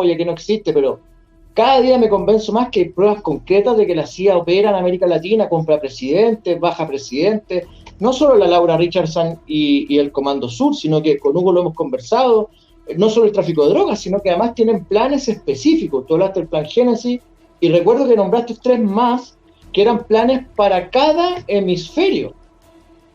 ya que no existe, pero cada día me convenzo más que hay pruebas concretas de que la CIA opera en América Latina, compra presidentes, baja presidentes, no solo la Laura Richardson y el Comando Sur, sino que con Hugo lo hemos conversado, no solo el tráfico de drogas, sino que además tienen planes específicos. Tú hablaste del plan Génesis y recuerdo que nombraste 3 más que eran planes para cada hemisferio.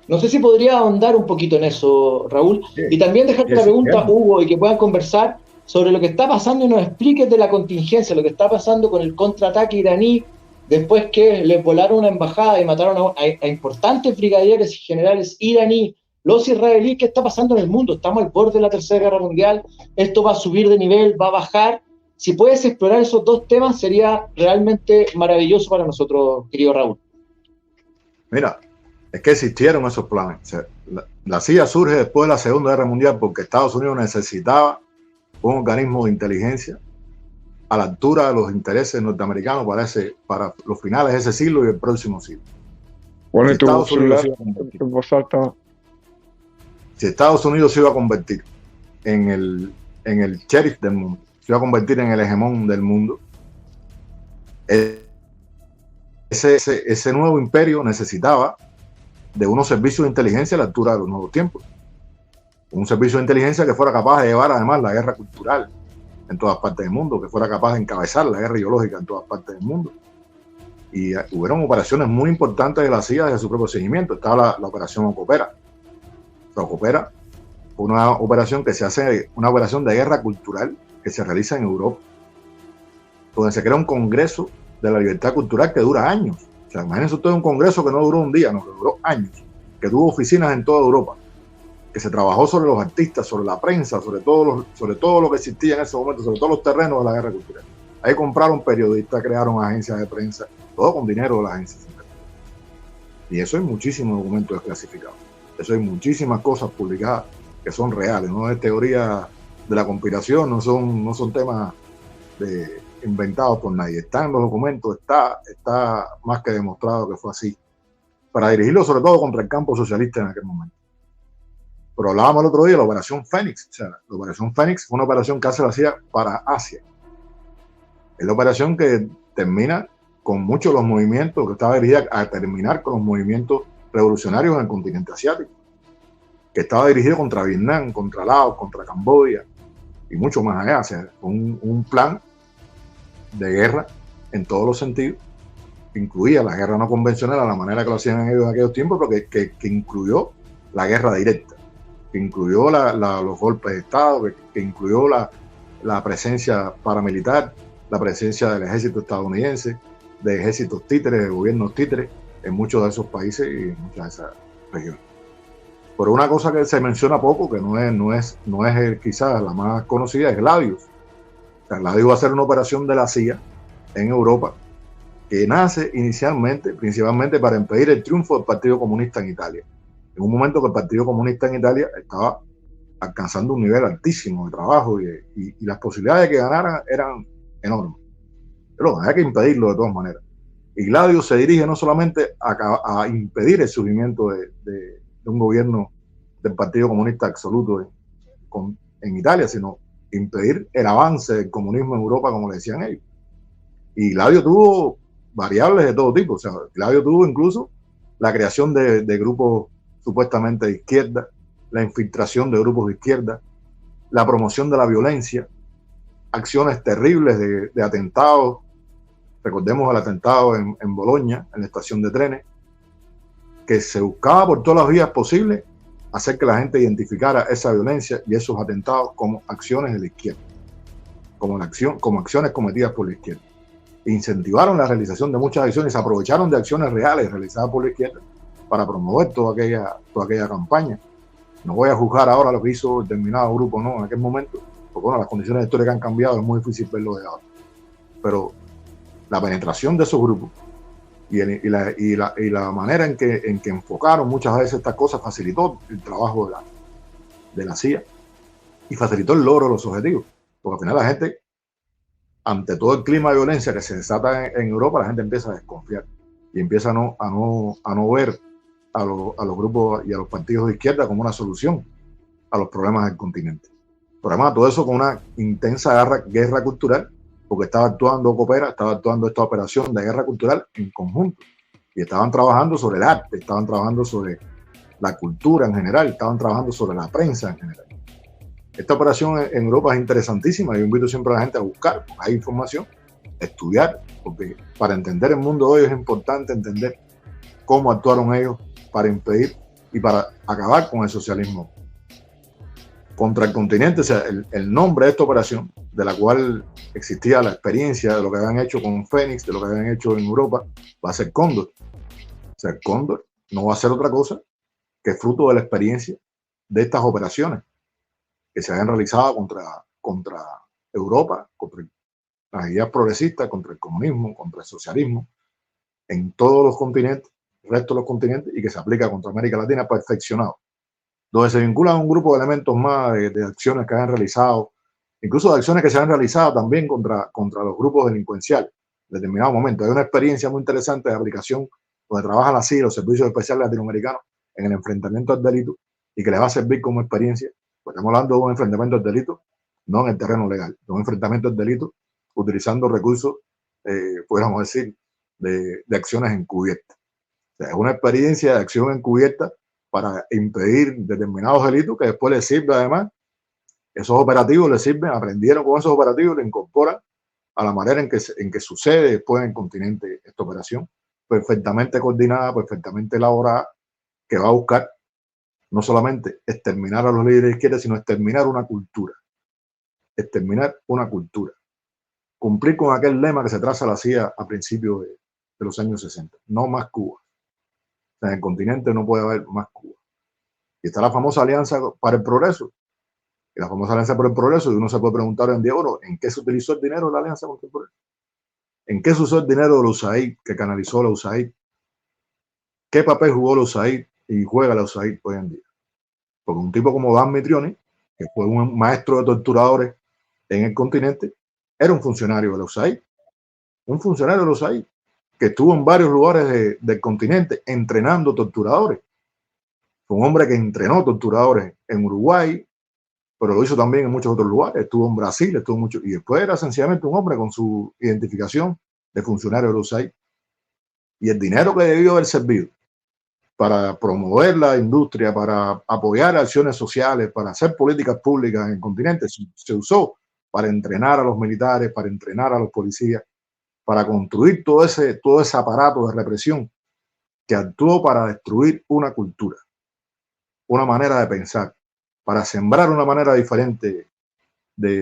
No sé si podría ahondar un poquito en eso, Raúl. Sí, Y también dejarte y la ese pregunta, tema. Hugo, y que puedan conversar sobre lo que está pasando y nos expliques de la contingencia, lo que está pasando con el contraataque iraní, después que les volaron una embajada y mataron a importantes brigadieres y generales iraní, los israelíes. ¿Qué está pasando en el mundo? Estamos al borde de la Tercera Guerra Mundial, esto va a subir de nivel, va a bajar. Si puedes explorar esos 2 temas, sería realmente maravilloso para nosotros, querido Raúl. Mira, es que existieron esos planes. O sea, la CIA surge después de la Segunda Guerra Mundial porque Estados Unidos necesitaba un organismo de inteligencia a la altura de los intereses norteamericanos para los finales de ese siglo y el próximo siglo. Pone Si tu Estados Unidos celular se iba a convertir, en voz alta. si Estados Unidos se iba a convertir en el sheriff del mundo, se iba a convertir en el hegemón del mundo, ese nuevo imperio necesitaba de unos servicios de inteligencia a la altura de los nuevos tiempos. Un servicio de inteligencia que fuera capaz de llevar además la guerra cultural en todas partes del mundo, que fuera capaz de encabezar la guerra ideológica en todas partes del mundo. Y hubieron operaciones muy importantes de la CIA desde su propio seguimiento. Estaba la operación Ocopera. La Ocopera fue una operación que se hace, una operación de guerra cultural que se realiza en Europa, donde se crea un congreso de la libertad cultural que dura años. O sea, imagínense ustedes un congreso que no duró un día, no, que duró años, que tuvo oficinas en toda Europa, que se trabajó sobre los artistas, sobre la prensa, sobre todo lo que existía en ese momento, sobre todos los terrenos de la guerra cultural. Ahí compraron periodistas, crearon agencias de prensa, todo con dinero de las agencias. Y eso hay muchísimos documentos desclasificados. Eso hay muchísimas cosas publicadas que son reales, no es teoría de la conspiración, no son temas inventados por nadie. Está en los documentos, está más que demostrado que fue así, para dirigirlo sobre todo contra el campo socialista en aquel momento. Pero hablábamos el otro día de la Operación Fénix. O sea, la Operación Fénix fue una operación que se hacía para Asia. Es la operación que termina con muchos de los movimientos, que estaba dirigida a terminar con los movimientos revolucionarios en el continente asiático, que estaba dirigido contra Vietnam, contra Laos, contra Camboya y mucho más allá. O sea, un plan de guerra en todos los sentidos, que incluía la guerra no convencional a la manera que lo hacían ellos en aquellos tiempos, pero que incluyó la guerra directa, que incluyó los golpes de Estado, que incluyó la presencia paramilitar, la presencia del ejército estadounidense, de ejércitos títeres, de gobiernos títeres en muchos de esos países y en muchas de esas regiones. Pero una cosa que se menciona poco, que no es quizás la más conocida, es Gladius. O sea, Gladius va a ser una operación de la CIA en Europa que nace inicialmente, principalmente para impedir el triunfo del Partido Comunista en Italia. En un momento que el Partido Comunista en Italia estaba alcanzando un nivel altísimo de trabajo y las posibilidades de que ganaran eran enormes. Pero había que impedirlo de todas maneras. Y Gladius se dirige no solamente a impedir el surgimiento de un gobierno del Partido Comunista absoluto en Italia, sino impedir el avance del comunismo en Europa, como le decían ellos. Y Gladius tuvo variables de todo tipo. O sea, Gladius tuvo incluso la creación de grupos supuestamente de izquierda, la infiltración de grupos de izquierda, la promoción de la violencia, acciones terribles de atentados. Recordemos el atentado en Bolonia, en la estación de trenes, que se buscaba por todas las vías posibles hacer que la gente identificara esa violencia y esos atentados como acciones de la izquierda, como acciones cometidas por la izquierda. Incentivaron la realización de muchas acciones, se aprovecharon de acciones reales realizadas por la izquierda para promover toda aquella campaña. No voy a juzgar ahora lo que hizo determinado grupo, no, en aquel momento, porque bueno, las condiciones de historia que han cambiado, es muy difícil verlo de ahora. Pero la penetración de esos grupos y la manera en que enfocaron muchas veces estas cosas facilitó el trabajo de la CIA y facilitó el logro de los objetivos. Porque al final la gente, ante todo el clima de violencia que se desata en Europa, la gente empieza a desconfiar y empieza a no ver a los grupos y a los partidos de izquierda como una solución a los problemas del continente. Pero además todo eso con una intensa guerra cultural, porque estaba actuando Coopera, estaba actuando esta operación de guerra cultural en conjunto. Y estaban trabajando sobre el arte, estaban trabajando sobre la cultura en general, estaban trabajando sobre la prensa en general. Esta operación en Europa es interesantísima. Yo invito siempre a la gente a buscar, hay información, a estudiar, porque para entender el mundo de hoy es importante entender cómo actuaron ellos para impedir y para acabar con el socialismo contra el continente. O sea, el nombre de esta operación, de la cual existía la experiencia de lo que habían hecho con Fénix, de lo que habían hecho en Europa, va a ser Cóndor. O sea, el Cóndor no va a ser otra cosa que fruto de la experiencia de estas operaciones que se habían realizado contra Europa, contra las ideas progresistas, contra el comunismo, contra el socialismo, en todos los continentes, el resto de los continentes, y que se aplica contra América Latina perfeccionado, donde se vinculan un grupo de elementos más de acciones que han realizado, incluso de acciones que se han realizado también contra los grupos delincuenciales en determinado momento. Hay una experiencia muy interesante de aplicación donde trabajan la CIA, los servicios especiales latinoamericanos, en el enfrentamiento al delito, y que les va a servir como experiencia. Pues estamos hablando de un enfrentamiento al delito, no en el terreno legal, de un enfrentamiento al delito utilizando recursos, podríamos decir, de acciones encubiertas. O sea, es una experiencia de acción encubierta para impedir determinados delitos que después les sirve además, esos operativos les sirven, aprendieron con esos operativos, le incorporan a la manera en que sucede después en el continente esta operación, perfectamente coordinada, perfectamente elaborada, que va a buscar no solamente exterminar a los líderes de izquierda, sino exterminar una cultura. Exterminar una cultura. Cumplir con aquel lema que se traza la CIA a principios de los años 60. No más Cuba. O sea, en el continente no puede haber más Cuba. Y está la famosa Alianza para el Progreso. Y la famosa Alianza por el Progreso, y uno se puede preguntar hoy en día, bueno, ¿en qué se utilizó el dinero de la Alianza contra el Progreso? ¿En qué se usó el dinero de la USAID, que canalizó la USAID? ¿Qué papel jugó la USAID y juega la USAID hoy en día? Porque un tipo como Dan Mitrione, que fue un maestro de torturadores en el continente, era un funcionario de la USAID. Un funcionario de la USAID que estuvo en varios lugares del continente entrenando torturadores. Fue un hombre que entrenó torturadores en Uruguay, pero lo hizo también en muchos otros lugares. Estuvo en Brasil, estuvo mucho, y después era sencillamente un hombre con su identificación de funcionario de la USAID. Y el dinero que debió haber servido para promover la industria, para apoyar acciones sociales, para hacer políticas públicas en el continente, se usó para entrenar a los militares, para entrenar a los policías, para construir todo ese aparato de represión que actuó para destruir una cultura, una manera de pensar, para sembrar una manera diferente de